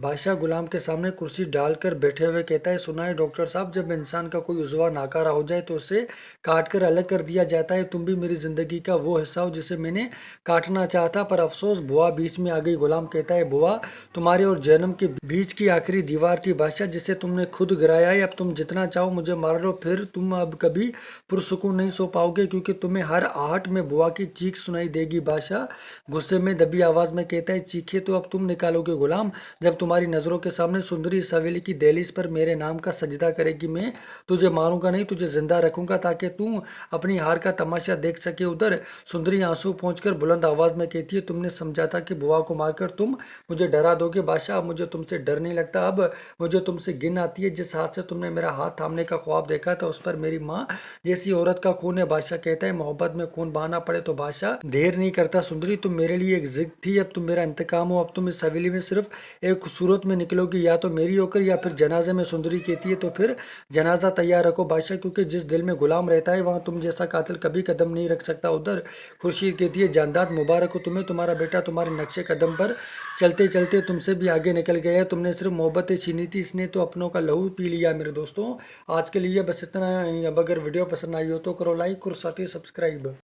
बादशाह गुलाम के सामने कुर्सी डालकर बैठे हुए कहता है, सुना है डॉक्टर साहब, जब इंसान का कोई उजवा नाकारा हो जाए तो उसे काट कर अलग कर दिया जाता है। तुम भी मेरी ज़िंदगी का वो हिस्सा हो जिसे मैंने काटना चाहा था, पर अफसोस बुआ बीच में आ गई। गुलाम कहता है, बुआ तुम्हारे और जहन्नम के बीच की आखिरी दीवार थी बादशाह, जिसे तुमने खुद गिराया है। अब तुम जितना चाहो मुझे मार लो, फिर तुम अब कभी पुरसुकून नहीं सो पाओगे, क्योंकि तुम्हें हर आहट में बुआ की चीख सुनाई देगी। बादशाह गुस्से में दबी आवाज़ में कहता है, चीखे तो अब तुम निकालोगे गुलाम, जब तुम्हारी नज़रों के सामने सुंदरी इस हवेली की दहलीज पर मेरे नाम का सजदा करेगी। मैं तुझे मारूंगा नहीं, तुझे जिंदा रखूंगा, ताकि तू अपनी हार का तमाशा देख सके। उधर सुंदरी आंसू पहुंचकर बुलंद आवाज में कहती है, तुमने समझा था कि बुआ को मारकर तुम मुझे डरा दोगे बादशाह, अब मुझे तुमसे डर नहीं लगता, अब मुझे तुमसे घिन आती है। जिस हाथ से तुमने मेरा हाथ थामने का ख्वाब देखा था उस पर मेरी माँ जैसी औरत का खून है। बादशाह कहता है, मोहब्बत में खून बहाना पड़े तो बादशाह देर नहीं करता। सुंदरी तुम मेरे लिए एक जिद थी, अब तुम मेरा इंतकाम हो। अब तुम इस हवेली में सिर्फ एक सूरत में निकलोगी, या तो मेरी होकर या फिर जनाजे में। सुंदरी कहती है, तो फिर जनाजा तैयार रखो बादशाह, क्योंकि जिस दिल में गुलाम रहता है वहाँ तुम जैसा कातिल कभी कदम नहीं रख सकता। उधर खुर्शीद कहती है, जानदाद मुबारक हो तुम्हें, तुम्हारा बेटा तुम्हारे नक्शे कदम पर चलते चलते तुमसे भी आगे निकल गया है। तुमने सिर्फ मोहब्बतें छीनी थी, इसने तो अपनों का लहू पी लिया। मेरे दोस्तों आज के लिए बस इतना ही। अब अगर वीडियो पसंद आई हो तो करो लाइक और साथ ही सब्सक्राइब।